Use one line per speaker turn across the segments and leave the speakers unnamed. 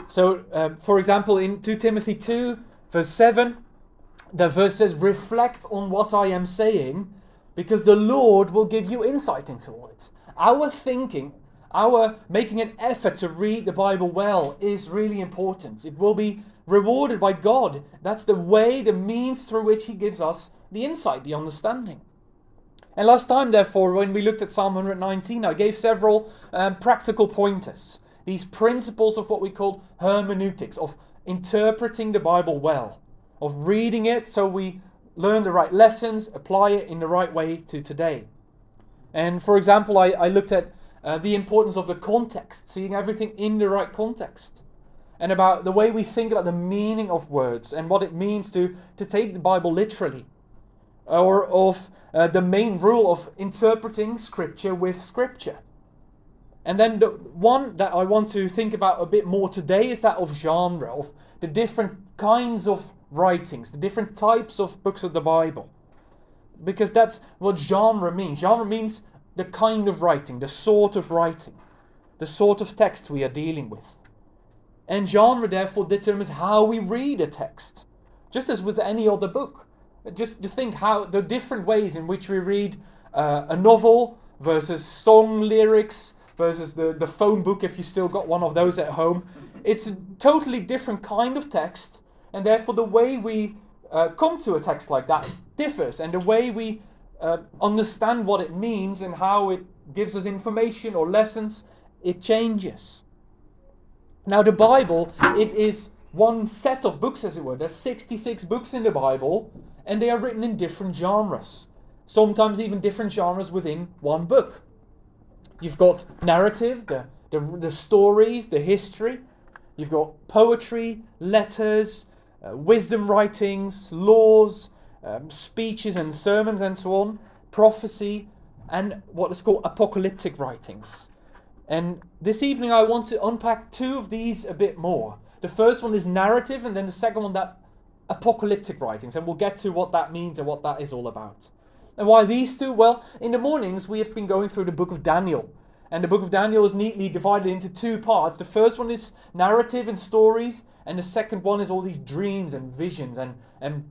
So, for example, in 2 Timothy 2, verse 7, the verse says, reflect on what I am saying, because the Lord will give you insight into all it. Our thinking, our making an effort to read the Bible well is really important. It will be rewarded by God. That's the way, the means through which He gives us the insight, the understanding. And last time, therefore, when we looked at Psalm 119, I gave several practical pointers. These principles of what we call hermeneutics, of interpreting the Bible well, of reading it so we learn the right lessons, apply it in the right way to today. And for example, I looked at the importance of the context, seeing everything in the right context, and about the way we think about the meaning of words and what it means to take the Bible literally, or of the main rule of interpreting Scripture with Scripture. And then the one that I want to think about a bit more today is that of genre, of the different kinds of writings, the different types of books of the Bible. Because that's what genre means. Genre means the kind of writing, the sort of writing, the sort of text we are dealing with. And genre therefore determines how we read a text, just as with any other book. Just think how the different ways in which we read a novel versus song lyrics versus the phone book, if you still got one of those at home. It's a totally different kind of text, and therefore the way we come to a text like that differs, and the way we understand what it means and how it gives us information or lessons, it changes. Now the Bible, it is one set of books, as it were. There's 66 books in the Bible, and they are written in different genres. Sometimes even different genres within one book. You've got narrative, the stories, the history. You've got poetry, letters, wisdom writings, laws, speeches and sermons and so on, prophecy, and what is called apocalyptic writings. And this evening I want to unpack two of these a bit more. The first one is narrative, and then the second one, that apocalyptic writings, and we'll get to what that means and what that is all about. And why these two? Well, in the mornings we have been going through the book of Daniel, and the book of Daniel is neatly divided into two parts. The first one is narrative and stories, and the second one is all these dreams and visions and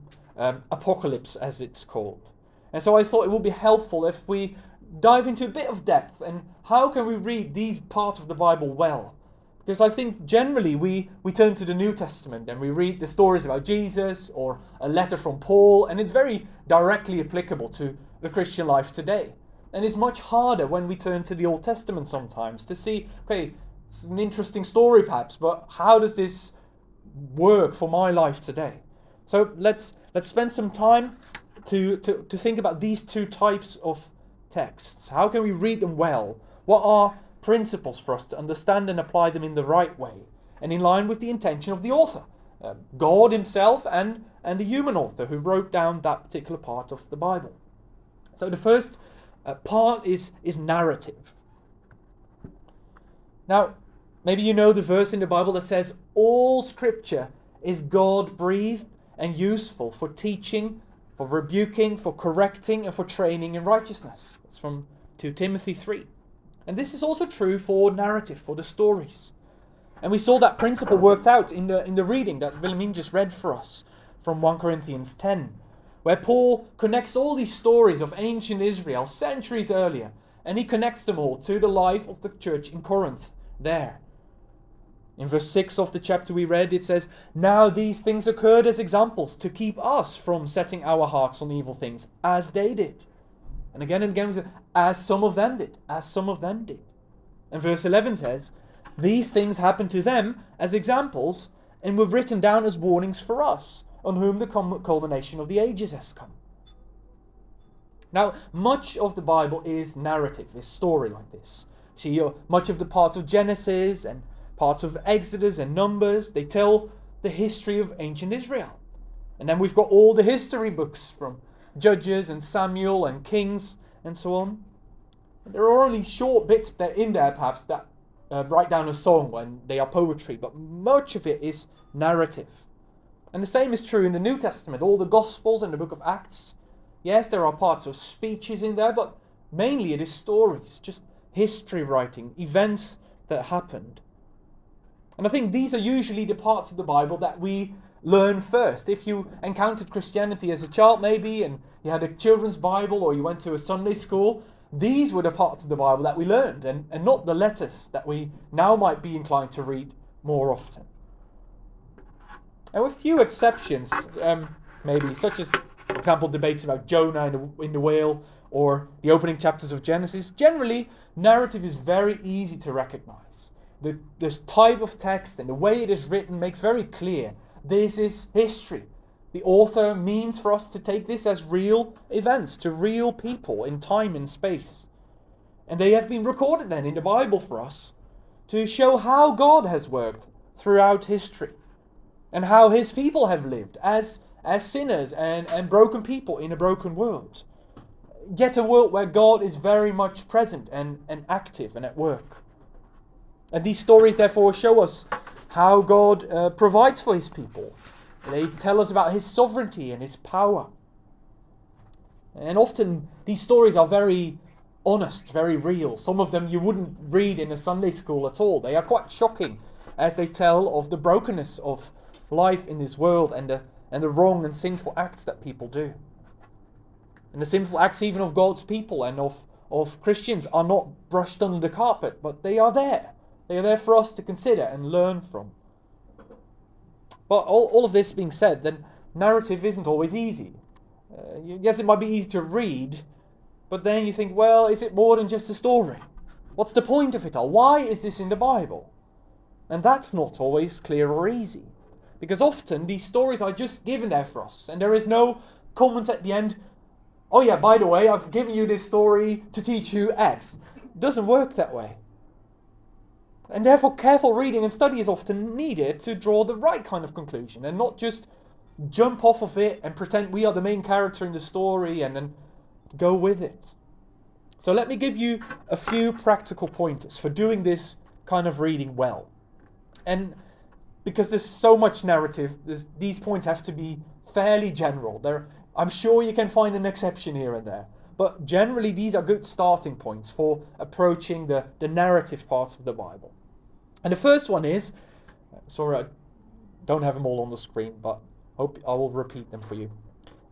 apocalypse, as it's called. And so I thought it would be helpful if we dive into a bit of depth, and how can we read these parts of the Bible well? Because I think generally we turn to the New Testament and we read the stories about Jesus or a letter from Paul, and it's very directly applicable to the Christian life today. And it's much harder when we turn to the Old Testament sometimes to see, okay, it's an interesting story perhaps, but how does this work for my life today? So let's spend some time to think about these two types of texts. How can we read them well? What are principles for us to understand and apply them in the right way and in line with the intention of the author, God himself and the human author who wrote down that particular part of the Bible? So the first part is narrative. Now, maybe you know the verse in the Bible that says all Scripture is God-breathed and useful for teaching, for rebuking, for correcting, and for training in righteousness. That's from 2 Timothy 3. And this is also true for narrative, for the stories. And we saw that principle worked out in the reading that Wilhelmine just read for us from 1 Corinthians 10, where Paul connects all these stories of ancient Israel centuries earlier, and he connects them all to the life of the church in Corinth there. In verse 6 of the chapter we read, it says, "Now these things occurred as examples to keep us from setting our hearts on evil things, as they did." And again, as some of them did, as some of them did. And verse 11 says, "These things happened to them as examples and were written down as warnings for us, on whom the culmination of the ages has come." Now, much of the Bible is narrative, is story like this. See, much of the parts of Genesis and parts of Exodus and Numbers, they tell the history of ancient Israel. And then we've got all the history books from Judges and Samuel and Kings and so on. And there are only short bits in there perhaps that write down a song when they are poetry, but much of it is narrative. And the same is true in the New Testament, all the Gospels and the book of Acts. Yes, there are parts of speeches in there, but mainly it is stories, just history writing, events that happened. And I think these are usually the parts of the Bible that we learn first. If you encountered Christianity as a child maybe, and you had a children's Bible, or you went to a Sunday school, these were the parts of the Bible that we learned, and not the letters that we now might be inclined to read more often. And with few exceptions, maybe, such as, for example, debates about Jonah in the whale, or the opening chapters of Genesis, generally, narrative is very easy to recognize. The type of text and the way it is written makes very clear this is history. The author means for us to take this as real events, to real people in time and space. And they have been recorded then in the Bible for us to show how God has worked throughout history and how his people have lived as sinners and broken people in a broken world. Yet a world where God is very much present and active and at work. And these stories therefore show us how God provides for his people. They tell us about his sovereignty and his power. And often these stories are very honest, very real. Some of them you wouldn't read in a Sunday school at all. They are quite shocking as they tell of the brokenness of life in this world and the wrong and sinful acts that people do. And the sinful acts even of God's people and of Christians are not brushed under the carpet, but they are there. They are there for us to consider and learn from. But all of this being said, then narrative isn't always easy. Yes, it might be easy to read, but then you think, well, is it more than just a story? What's the point of it all? Why is this in the Bible? And that's not always clear or easy. Because often these stories are just given there for us, and there is no comment at the end, oh yeah, by the way, I've given you this story to teach you X. It doesn't work that way. And therefore careful reading and study is often needed to draw the right kind of conclusion and not just jump off of it and pretend we are the main character in the story and then go with it. So let me give you a few practical pointers for doing this kind of reading well. And because there's so much narrative, these points have to be fairly general. I'm sure you can find an exception here and there. But generally these are good starting points for approaching the narrative parts of the Bible. And the first one is, sorry I don't have them all on the screen, but hope I will repeat them for you.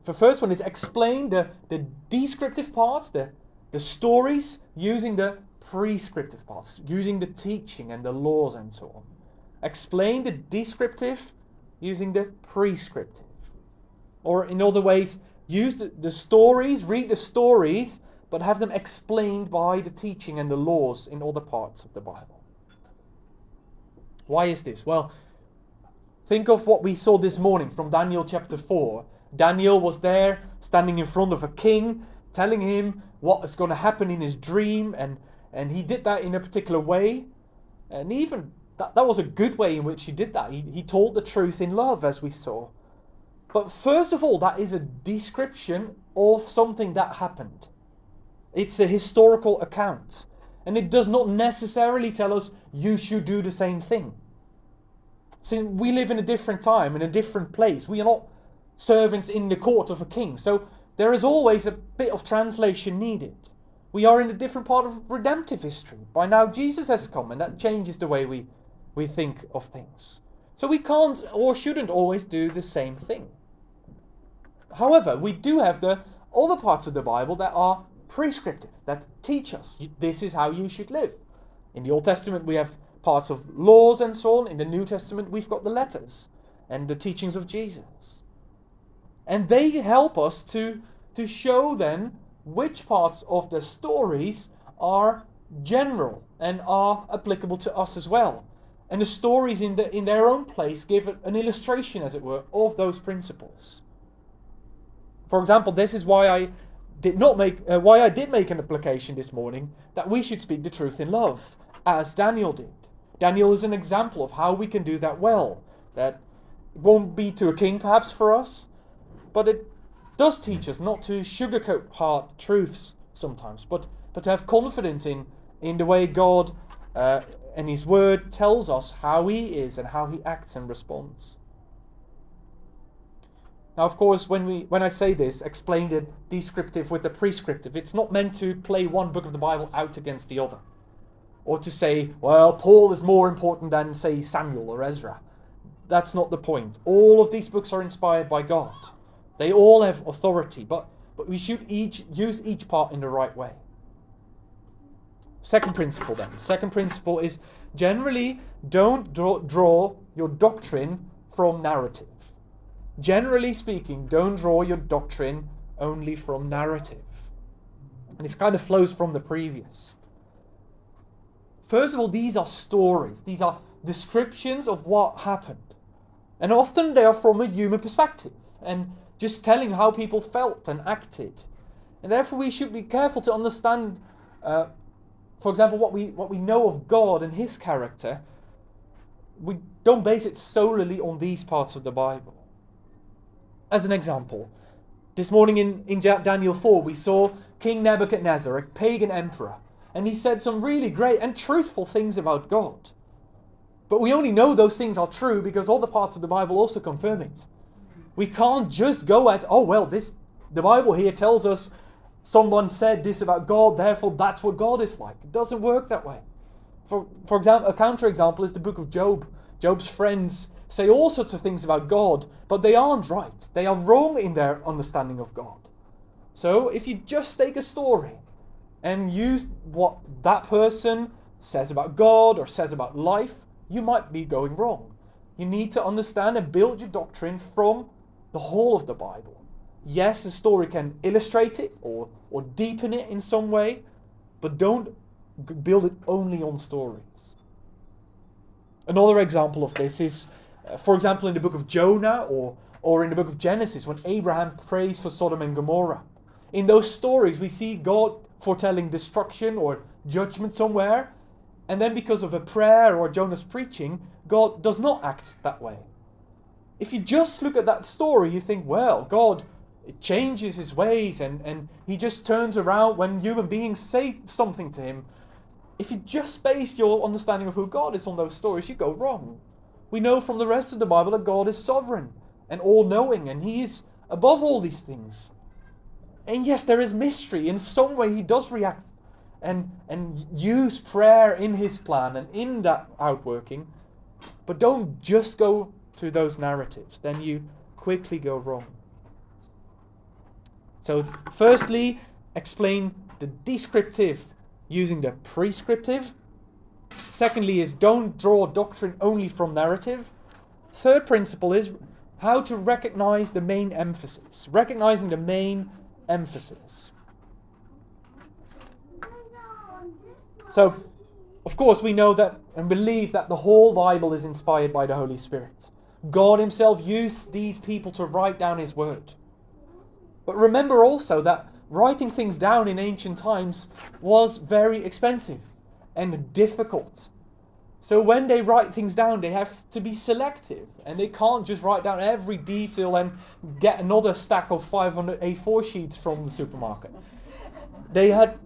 The first one is explain the descriptive parts, the stories, using the prescriptive parts, using the teaching and the laws and so on. Explain the descriptive using the prescriptive. Or in other ways, use the stories, read the stories, but have them explained by the teaching and the laws in other parts of the Bible. Why is this? Well, think of what we saw this morning from Daniel chapter 4. Daniel was there, standing in front of a king, telling him what is going to happen in his dream, and he did that in a particular way. And even that was a good way in which he did that. He told the truth in love, as we saw. But first of all, that is a description of something that happened. It's a historical account. And it does not necessarily tell us you should do the same thing. See, we live in a different time, in a different place. We are not servants in the court of a king. So there is always a bit of translation needed. We are in a different part of redemptive history. By now Jesus has come, and that changes the way we think of things. So we can't or shouldn't always do the same thing. However, we do have the other parts of the Bible that are prescriptive, that teach us this is how you should live. In the Old Testament we have parts of laws and so on. In the New Testament we've got the letters and the teachings of Jesus. And they help us to show then which parts of the stories are general and are applicable to us as well. And the stories in their own place give an illustration, as it were, of those principles. For example, this is why I did make an application this morning that we should speak the truth in love, as Daniel did. Daniel is an example of how we can do that well. That it won't be to a king perhaps for us, but it does teach us not to sugarcoat hard truths sometimes, but to have confidence in the way God and His Word tells us how He is and how He acts and responds. Now, of course, when I say this, explain the descriptive with the prescriptive, it's not meant to play one book of the Bible out against the other. or to say, well, Paul is more important than, say, Samuel or Ezra. That's not the point. All of these books are inspired by God. They all have authority, but we should use each part in the right way. Second principle then. Second principle is generally don't draw your doctrine from narrative. Generally speaking, don't draw your doctrine only from narrative. And this kind of flows from the previous. First of all, these are stories. These are descriptions of what happened. And often they are from a human perspective and just telling how people felt and acted. And therefore we should be careful to understand, for example, what we know of God and His character. We don't base it solely on these parts of the Bible. As an example, this morning in Daniel 4, we saw King Nebuchadnezzar, a pagan emperor, and he said some really great and truthful things about God. But we only know those things are true because all the parts of the Bible also confirm it. We can't just go at, the Bible here tells us someone said this about God, therefore that's what God is like. It doesn't work that way. For example, a counterexample is the book of Job. Job's friends say all sorts of things about God, but they aren't right. They are wrong in their understanding of God. So if you just take a story and use what that person says about God or says about life, you might be going wrong. You need to understand and build your doctrine from the whole of the Bible. Yes, a story can illustrate it or deepen it in some way, but don't build it only on stories. Another example of this is, for example, in the book of Jonah or in the book of Genesis, when Abraham prays for Sodom and Gomorrah. In those stories, we see God foretelling destruction or judgment somewhere, and then because of a prayer or Jonah's preaching, God does not act that way. If you just look at that story, you think, well, God changes His ways and He just turns around when human beings say something to Him. If you just base your understanding of who God is on those stories, you go wrong. We know from the rest of the Bible that God is sovereign and all-knowing, and He is above all these things. And yes, there is mystery. In some way He does react and use prayer in His plan and in that outworking. But don't just go through those narratives. Then you quickly go wrong. So firstly, explain the descriptive using the prescriptive. Secondly is don't draw doctrine only from narrative. Third principle is how to recognize the main emphasis. Recognizing the main emphasis. So, of course, we know that and believe that the whole Bible is inspired by the Holy Spirit. God Himself used these people to write down His word. But remember also that writing things down in ancient times was very expensive and difficult. So when they write things down, they have to be selective, and they can't just write down every detail and get another stack of 500 A4 sheets from the supermarket. They had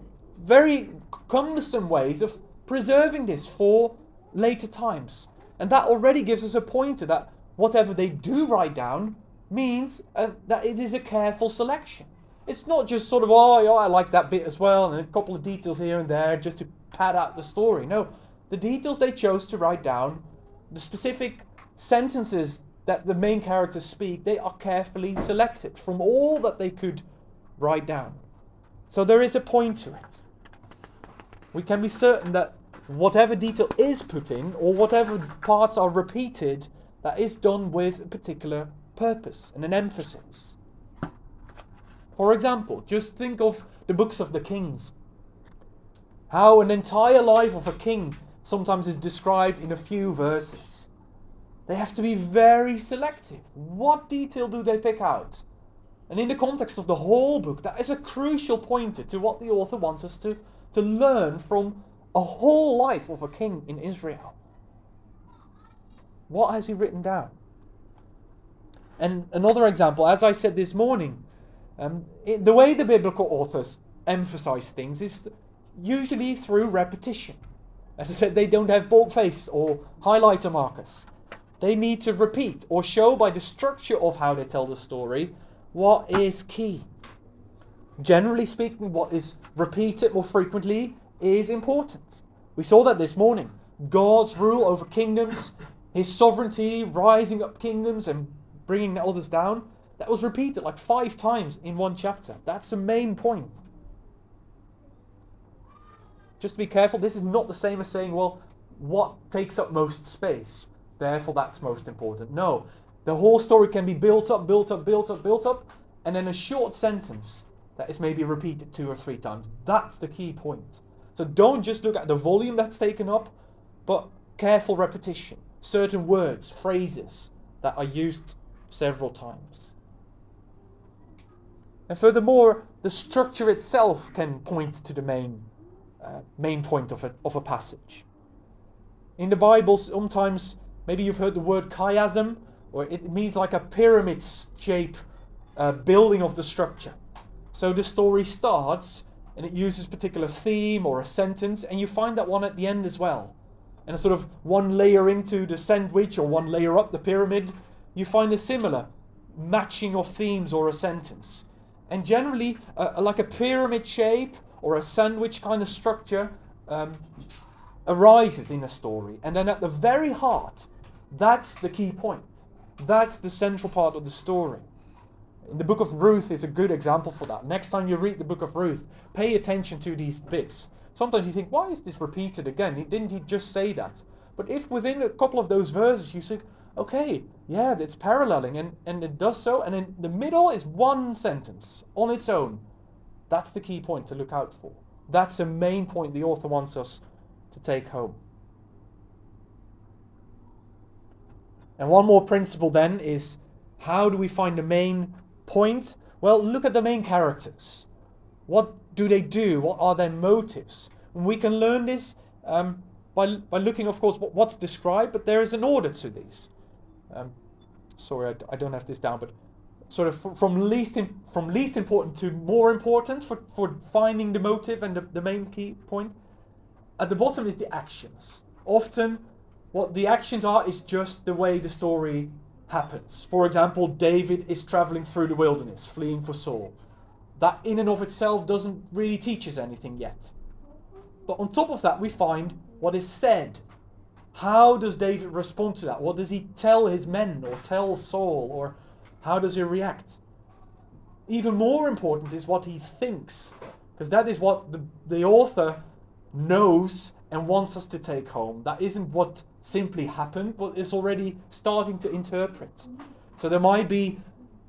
very cumbersome ways of preserving this for later times. And that already gives us a pointer that whatever they do write down means that it is a careful selection. It's not just sort of, I like that bit as well, and a couple of details here and there just to pad out the story. No, the details they chose to write down, the specific sentences that the main characters speak, they are carefully selected from all that they could write down. So there is a point to it. We can be certain that whatever detail is put in, or whatever parts are repeated, that is done with a particular purpose and an emphasis. For example, just think of the books of the kings. How an entire life of a king sometimes is described in a few verses. They have to be very selective. What detail do they pick out? And in the context of the whole book, that is a crucial pointer to what the author wants us to learn from a whole life of a king in Israel. What has he written down? And another example, as I said this morning, the way the biblical authors emphasize things is usually through repetition. As I said, they don't have boldface or highlighter markers. They need to repeat or show by the structure of how they tell the story what is key. Generally speaking, what is repeated more frequently is important. We saw that this morning. God's rule over kingdoms, his sovereignty, rising up kingdoms and bringing others down. That was repeated like 5 times in one chapter. That's the main point. Just to be careful, this is not the same as saying, well, what takes up most space? Therefore, that's most important. No, the whole story can be built up, and then a short sentence that is maybe repeated 2 or 3 times. That's the key point. So don't just look at the volume that's taken up, but careful repetition. Certain words, phrases that are used several times. And furthermore, the structure itself can point to the main point of a passage. In the Bible, sometimes, maybe you've heard the word chiasm, or it means like a pyramid shape building of the structure. So the story starts, and it uses a particular theme or a sentence, and you find that one at the end as well. And a sort of one layer into the sandwich, or one layer up the pyramid, you find a similar matching of themes or a sentence. And generally, like a pyramid shape or a sandwich kind of structure arises in a story. And then at the very heart, that's the key point. That's the central part of the story. The book of Ruth is a good example for that. Next time you read the book of Ruth, pay attention to these bits. Sometimes you think, why is this repeated again? Didn't he just say that? But if within a couple of those verses you say, okay, yeah, it's paralleling, and it does so, and in the middle is one sentence on its own. That's the key point to look out for. That's the main point the author wants us to take home. And one more principle then is, how do we find the main point? Well, look at the main characters. What do they do? What are their motives? And we can learn this by looking, of course, what's described, but there is an order to these. Sorry, I don't have this down, but sort of from least important to more important for finding the motive and the main key point. At the bottom is the actions. Often, what the actions are is just the way the story happens. For example, David is traveling through the wilderness, fleeing for Saul. That in and of itself doesn't really teach us anything yet. But on top of that, we find what is said. How does David respond to that? What does he tell his men or tell Saul? Or how does he react? Even more important is what he thinks. Because that is what the author knows and wants us to take home. That isn't what simply happened, but is already starting to interpret. So there might be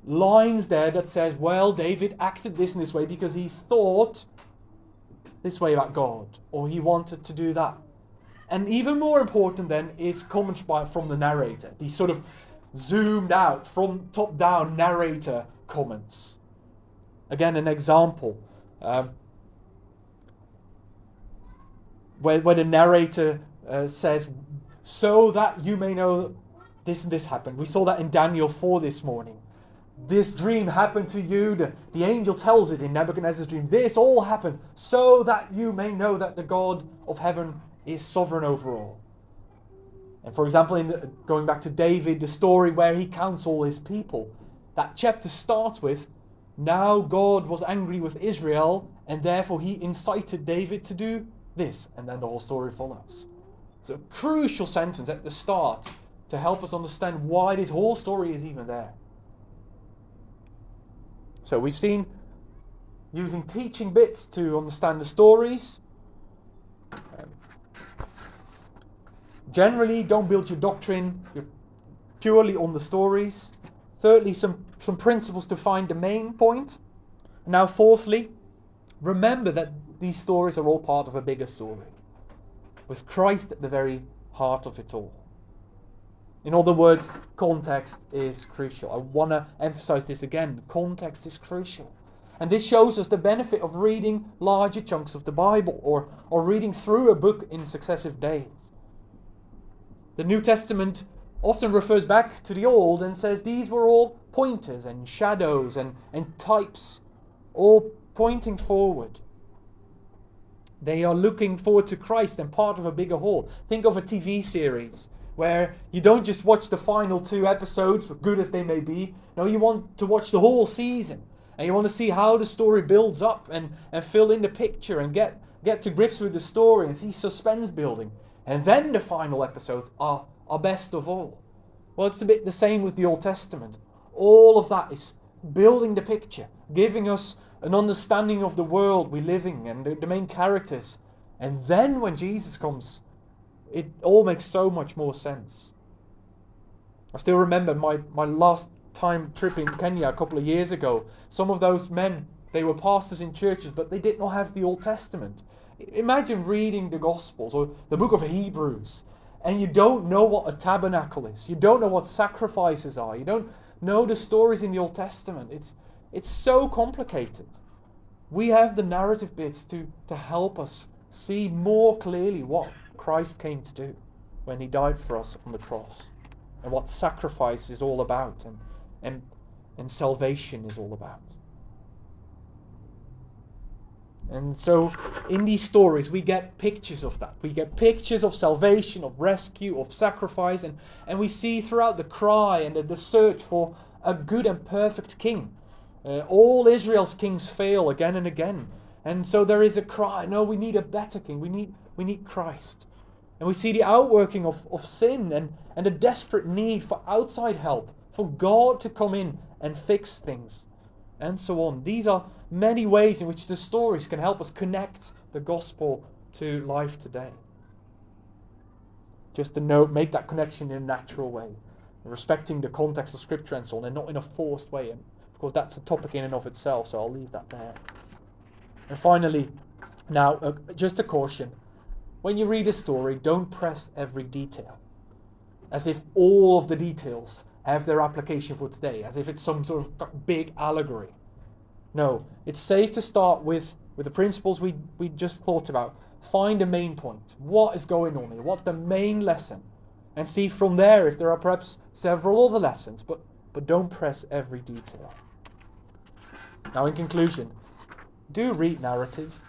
lines there that says, well, David acted this in this way because he thought this way about God, or he wanted to do that. And even more important then is comments from the narrator. These sort of zoomed out, from top down narrator comments. Again, an example. Where the narrator says, so that you may know this and this happened. We saw that in Daniel 4 this morning. This dream happened to you. The angel tells it in Nebuchadnezzar's dream. This all happened so that you may know that the God of heaven is sovereign over all. And for example, going back to David, the story where he counts all his people. That chapter starts with, now God was angry with Israel, and therefore he incited David to do this, and then the whole story follows. It's a crucial sentence at the start to help us understand why this whole story is even there. So we've seen using teaching bits to understand the stories. Generally, don't build your doctrine purely on the stories. Thirdly, some principles to find the main point. Now, fourthly, remember that these stories are all part of a bigger story, with Christ at the very heart of it all. In other words, context is crucial. I want to emphasize this again. Context is crucial. And this shows us the benefit of reading larger chunks of the Bible, or reading through a book in successive days. The New Testament often refers back to the Old and says these were all pointers and shadows and types, all pointing forward. They are looking forward to Christ and part of a bigger whole. Think of a TV series where you don't just watch the final 2 episodes, good as they may be. No, you want to watch the whole season. And you want to see how the story builds up and fill in the picture and get get to grips with the story and see suspense building. And then the final episodes are best of all. Well, it's a bit the same with the Old Testament. All of that is building the picture, giving us an understanding of the world we're living and the main characters. And then when Jesus comes, it all makes so much more sense. I still remember my last time trip in Kenya a couple of years ago. Some of those men, they were pastors in churches, but they did not have the Old Testament. Imagine reading the Gospels or the book of Hebrews, and you don't know what a tabernacle is. You don't know what sacrifices are. You don't know the stories in the Old Testament. It's so complicated. We have the narrative bits to help us see more clearly what Christ came to do when he died for us on the cross, and what sacrifice is all about, and salvation is all about. And so in these stories we get pictures of that. We get pictures of salvation, of rescue, of sacrifice, and we see throughout the cry and the search for a good and perfect king. All Israel's kings fail again and again. And so there is a cry, no, we need a better king. We need Christ. And we see the outworking of sin and a desperate need for outside help, for God to come in and fix things, and so on. These are many ways in which the stories can help us connect the gospel to life today. Just to make that connection in a natural way, respecting the context of Scripture and so on, and not in a forced way. And of course, that's a topic in and of itself, so I'll leave that there. And finally, now, just a caution. When you read a story, don't press every detail, as if all of the details have their application for today, as if it's some sort of big allegory. No, it's safe to start with the principles we just thought about. Find a main point. What is going on here? What's the main lesson? And see from there if there are perhaps several other lessons, but don't press every detail. Now, in conclusion, do read narrative.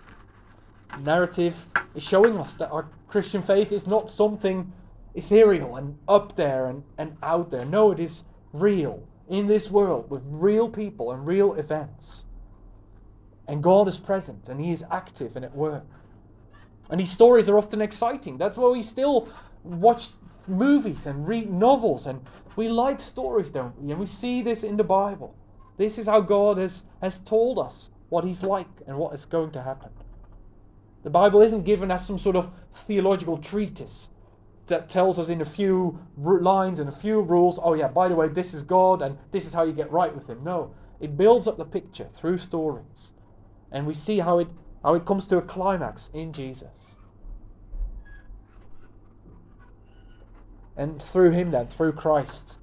Narrative is showing us that our Christian faith is not something ethereal and up there and out there. No, it is real in this world with real people and real events. And God is present and he is active and at work. And these stories are often exciting. That's why we still watch movies and read novels, and we like stories, don't we? And we see this in the Bible. This is how God has told us what he's like and what is going to happen. The Bible isn't given as some sort of theological treatise that tells us in a few lines and a few rules, oh yeah, by the way, this is God and this is how you get right with him. No, it builds up the picture through stories. And we see how it comes to a climax in Jesus. And through him then, through Christ,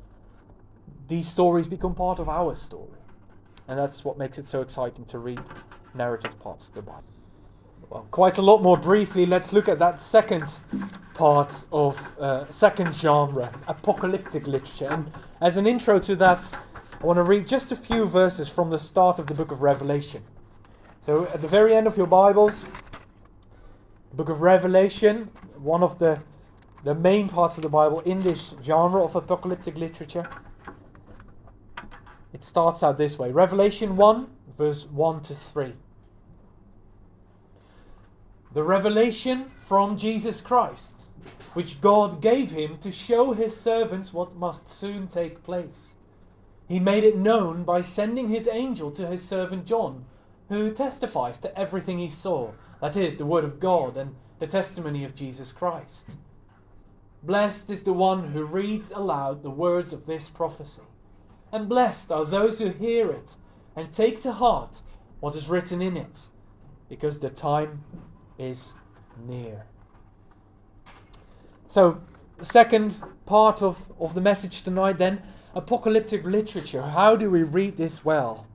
these stories become part of our story. And that's what makes it so exciting to read narrative parts of the Bible. Well, quite a lot more briefly, let's look at that second part of second genre, apocalyptic literature. And as an intro to that, I want to read just a few verses from the start of the book of Revelation. So at the very end of your Bibles, the book of Revelation, one of the main parts of the Bible in this genre of apocalyptic literature. It starts out this way. Revelation 1, verse 1 to 3. The revelation from Jesus Christ, which God gave him to show his servants what must soon take place. He made it known by sending his angel to his servant John, who testifies to everything he saw, that is, the word of God and the testimony of Jesus Christ. Blessed is the one who reads aloud the words of this prophecy, and blessed are those who hear it and take to heart what is written in it, because the time is near. So, the second part of the message tonight then, apocalyptic literature. How do we read this well?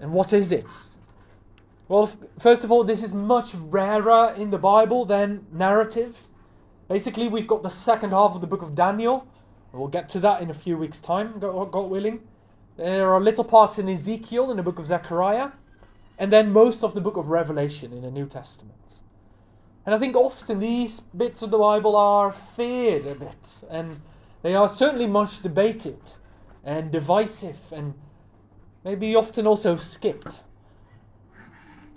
And what is it? Well, first of all, this is much rarer in the Bible than narrative. Basically, we've got the second half of the book of Daniel. We'll get to that in a few weeks' time, God willing. There are little parts in Ezekiel, in the book of Zechariah, and then most of the book of Revelation in the New Testament. And I think often these bits of the Bible are feared a bit, and they are certainly much debated and divisive, and maybe often also skipped.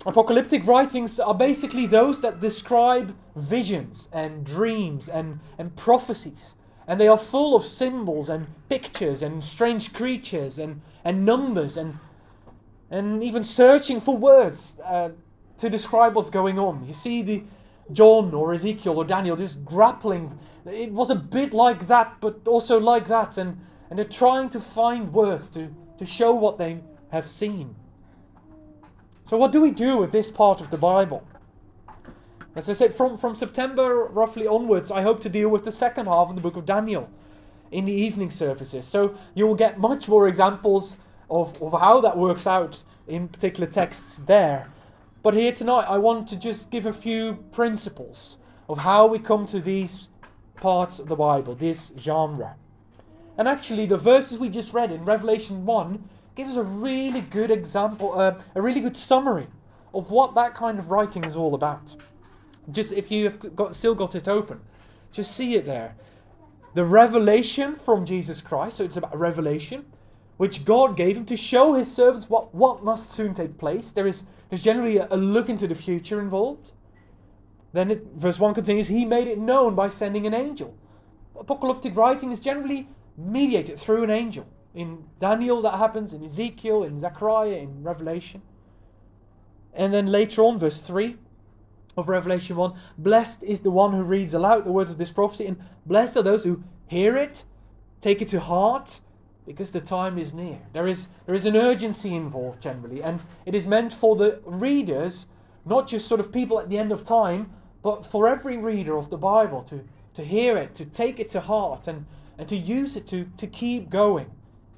Apocalyptic writings are basically those that describe visions and dreams and prophecies. And they are full of symbols and pictures and strange creatures and numbers and even searching for words to describe what's going on. You see the John or Ezekiel or Daniel just grappling. It was a bit like that, but also like that. And they're trying to find words to show what they have seen. So what do we do with this part of the Bible? As I said, from September roughly onwards, I hope to deal with the second half of the book of Daniel in the evening services. So you will get much more examples of how that works out in particular texts there. But here tonight, I want to just give a few principles of how we come to these parts of the Bible, this genre. And actually, the verses we just read in Revelation 1 gives us a really good example, a really good summary of what that kind of writing is all about. Just if you have still got it open, just see it there. The revelation from Jesus Christ, so it's about revelation, which God gave him to show his servants what must soon take place. There's generally a look into the future involved. Then verse 1 continues, he made it known by sending an angel. Apocalyptic writing is generally mediated through an angel. In Daniel that happens, in Ezekiel, in Zechariah, in Revelation. And then later on, verse 3 of Revelation 1, blessed is the one who reads aloud the words of this prophecy, and blessed are those who hear it, take it to heart, because the time is near. There is an urgency involved generally, and it is meant for the readers, not just sort of people at the end of time, but for every reader of the Bible to hear it, to take it to heart, and to use it to keep going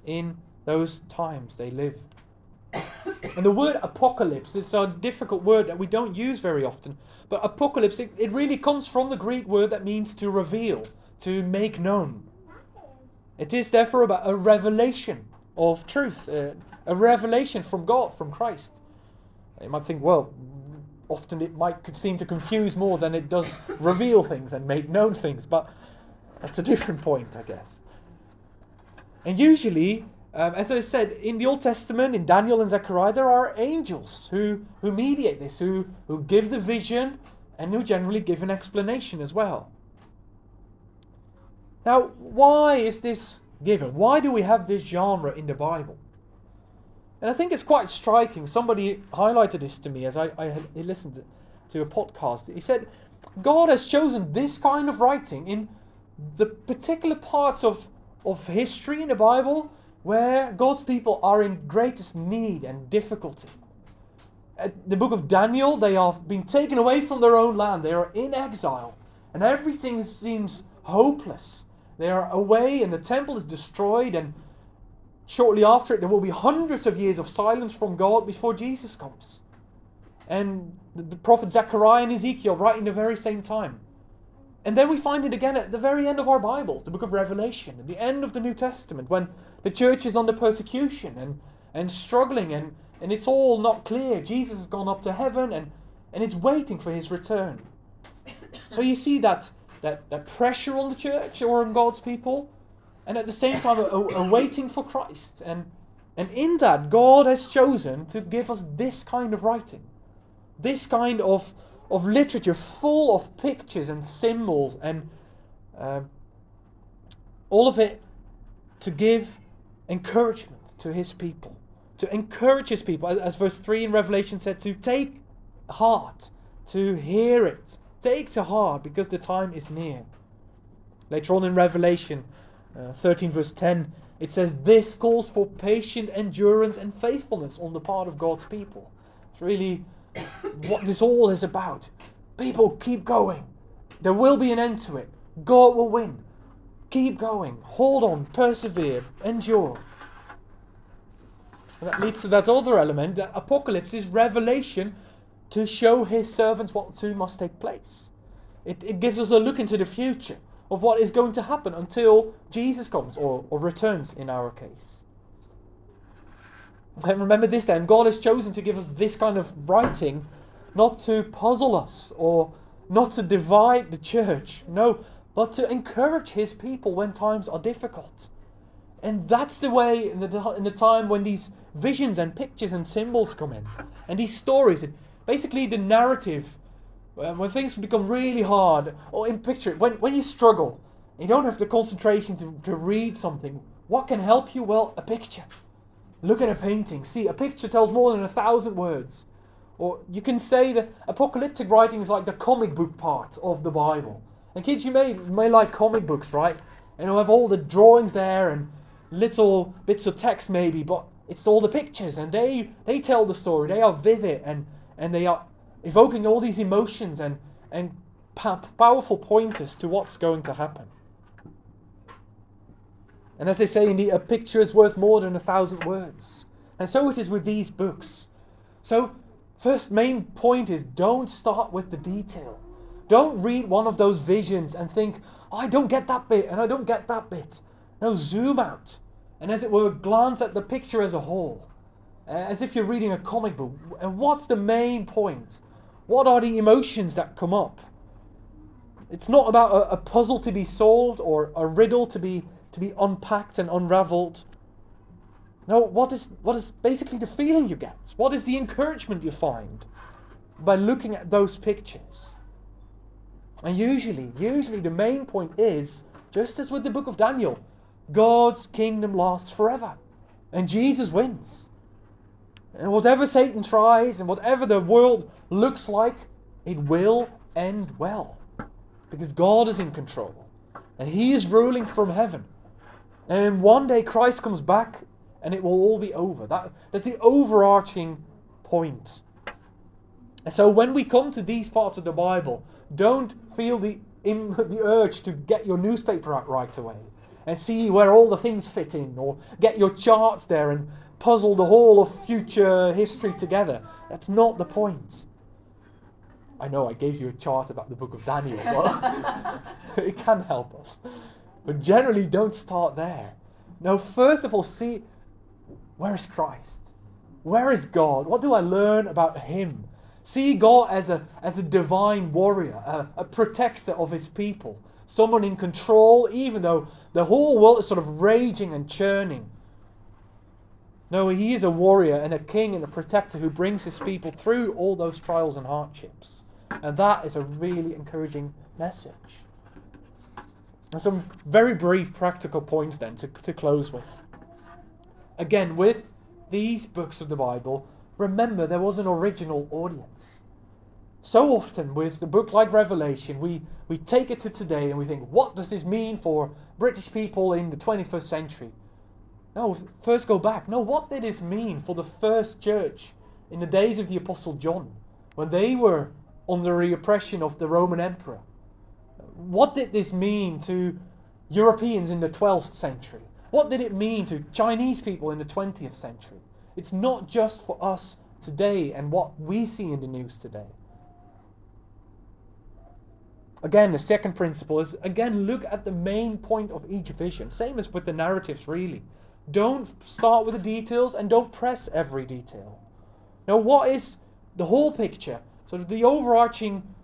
in those times they live. And the word apocalypse is a difficult word that we don't use very often. But apocalypse, it really comes from the Greek word that means to reveal, to make known. It is therefore about a revelation of truth, a revelation from God, from Christ. You might think, well, often it might seem to confuse more than it does reveal things and make known things, but that's a different point, I guess. And usually, as I said, in the Old Testament, in Daniel and Zechariah, there are angels who mediate this, who give the vision, and who generally give an explanation as well. Now, why is this given? Why do we have this genre in the Bible? And I think it's quite striking. Somebody highlighted this to me as I listened to a podcast. He said, God has chosen this kind of writing in the particular parts of history in the Bible where God's people are in greatest need and difficulty. At the book of Daniel, they are being taken away from their own land. They are in exile, and everything seems hopeless. They are away, and the temple is destroyed, and shortly after it, there will be hundreds of years of silence from God before Jesus comes. And the prophet Zechariah and Ezekiel writing the very same time. And then we find it again at the very end of our Bibles, the book of Revelation, at the end of the New Testament, when the church is under persecution and struggling, and it's all not clear. Jesus has gone up to heaven, and it's waiting for his return. So you see that pressure on the church or on God's people, and at the same time a waiting for Christ. And in that, God has chosen to give us this kind of writing, this kind of literature full of pictures and symbols and all of it to give encouragement to his people, to encourage his people, as verse 3 in Revelation said, to take heart, to hear it, take to heart, because the time is near. Later on in Revelation 13 verse 10, it says, this calls for patient endurance and faithfulness on the part of God's people. It's really what this all is about. People, keep going. There will be an end to it. God will win. Keep going. Hold on. Persevere. Endure. And that leads to that other element, that Apocalypse is revelation to show his servants what soon must take place. It gives us a look into the future of what is going to happen until Jesus comes, or returns in our case. And remember this then, God has chosen to give us this kind of writing not to puzzle us or not to divide the church, no, but to encourage his people when times are difficult. And that's the way in the time when these visions and pictures and symbols come in, and these stories, basically the narrative, when things become really hard, or in picture, when you struggle, you don't have the concentration to read something. What can help you? Well, a picture. Look at a painting. See, a picture tells more than 1,000 words. Or you can say that apocalyptic writing is like the comic book part of the Bible. And kids, you may like comic books, right? And you'll have all the drawings there and little bits of text maybe, but it's all the pictures, and they tell the story. They are vivid, and they are evoking all these emotions and powerful pointers to what's going to happen. And as they say, indeed, a picture is worth more than 1,000 words. And so it is with these books. So, first main point is, don't start with the detail. Don't read one of those visions and think, oh, I don't get that bit, and I don't get that bit. No, zoom out. And as it were, glance at the picture as a whole. As if you're reading a comic book. And what's the main point? What are the emotions that come up? It's not about a puzzle to be solved or a riddle to be unpacked and unraveled. No, what is basically the feeling you get? What is the encouragement you find by looking at those pictures? And usually the main point is, just as with the book of Daniel, God's kingdom lasts forever. And Jesus wins. And whatever Satan tries and whatever the world looks like, it will end well. Because God is in control. And He is ruling from heaven. And one day Christ comes back and it will all be over. That's the overarching point. And so when we come to these parts of the Bible, don't feel the urge to get your newspaper out right away and see where all the things fit in, or get your charts there and puzzle the whole of future history together. That's not the point. I know I gave you a chart about the book of Daniel, but it can help us. But generally, don't start there. No, first of all, see, where is Christ? Where is God? What do I learn about Him? See God as a divine warrior, a protector of His people, someone in control, even though the whole world is sort of raging and churning. No, He is a warrior and a king and a protector who brings His people through all those trials and hardships. And that is a really encouraging message. And some very brief practical points then to close with. Again, with these books of the Bible, remember there was an original audience. So often with a book like Revelation, we take it to today and we think, what does this mean for British people in the 21st century? No, first go back. No, what did this mean for the first church in the days of the Apostle John, when they were under the oppression of the Roman Emperor? What did this mean to Europeans in the 12th century? What did it mean to Chinese people in the 20th century? It's not just for us today and what we see in the news today. Again, the second principle is, again, look at the main point of each vision. Same as with the narratives, really. Don't start with the details and don't press every detail. Now, what is the whole picture? Sort of the overarching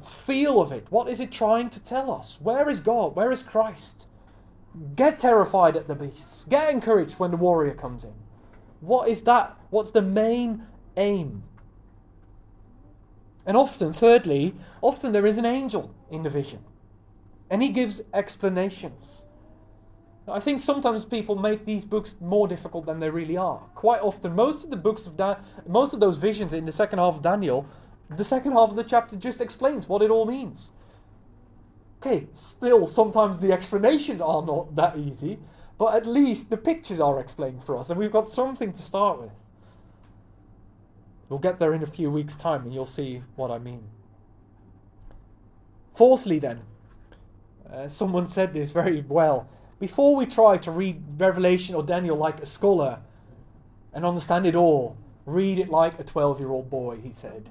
feel of it. What is it trying to tell us? Where is God? Where is Christ? Get terrified at the beasts. Get encouraged when the warrior comes in. What is that? What's the main aim? And thirdly, often there is an angel in the vision. And he gives explanations. I think sometimes people make these books more difficult than they really are. Quite often, most of those visions in the second half of Daniel, the second half of the chapter just explains what it all means. Okay, still, sometimes the explanations are not that easy, but at least the pictures are explained for us, and we've got something to start with. We'll get there in a few weeks' time, and you'll see what I mean. Fourthly, then, someone said this very well. Before we try to read Revelation or Daniel like a scholar and understand it all, read it like a 12-year-old boy, he said.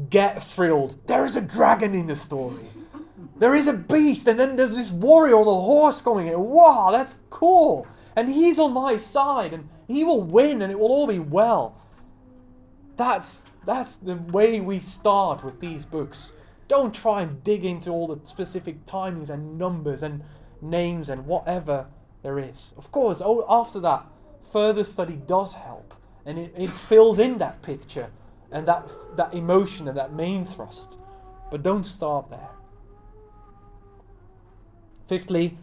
Get thrilled. There is a dragon in the story. There is a beast, and then there's this warrior on a horse going in. Wow, that's cool. And he's on my side, and he will win, and it will all be well. That's the way we start with these books. Don't try and dig into all the specific timings and numbers and names and whatever there is. Of course, after that, further study does help, and it fills in that picture and that emotion and that main thrust. But don't start there. Fifthly,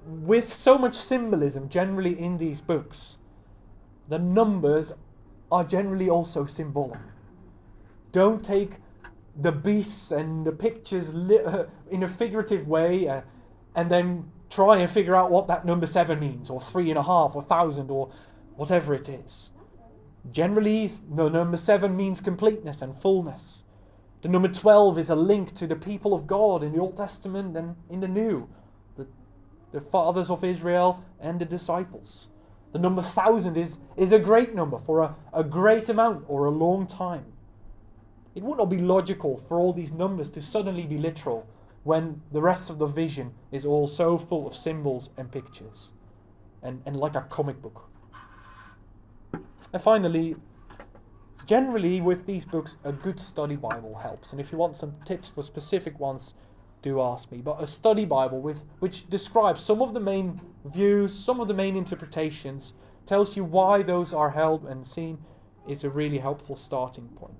with so much symbolism generally in these books, the numbers are generally also symbolic. Don't take the beasts and the pictures in a figurative way and then try and figure out what that number 7 means, or 3.5, or 1,000, or whatever it is. Generally, the number 7 means completeness and fullness. The number 12 is a link to the people of God in the Old Testament and in the New, the fathers of Israel and the disciples. The number 1,000 is a great number for a great amount or a long time. It would not be logical for all these numbers to suddenly be literal when the rest of the vision is all so full of symbols and pictures and like a comic book. And finally, generally with these books, a good study Bible helps. And if you want some tips for specific ones, do ask me. But a study Bible which describes some of the main views, some of the main interpretations, tells you why those are held and seen, is a really helpful starting point.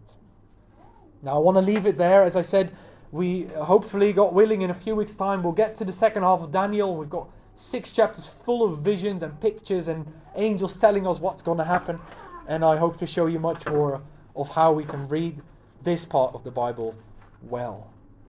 Now I want to leave it there. As I said, we hopefully, God willing, in a few weeks' time, we'll get to the second half of Daniel. We've got 6 chapters full of visions and pictures and angels telling us what's going to happen. And I hope to show you much more of how we can read this part of the Bible well.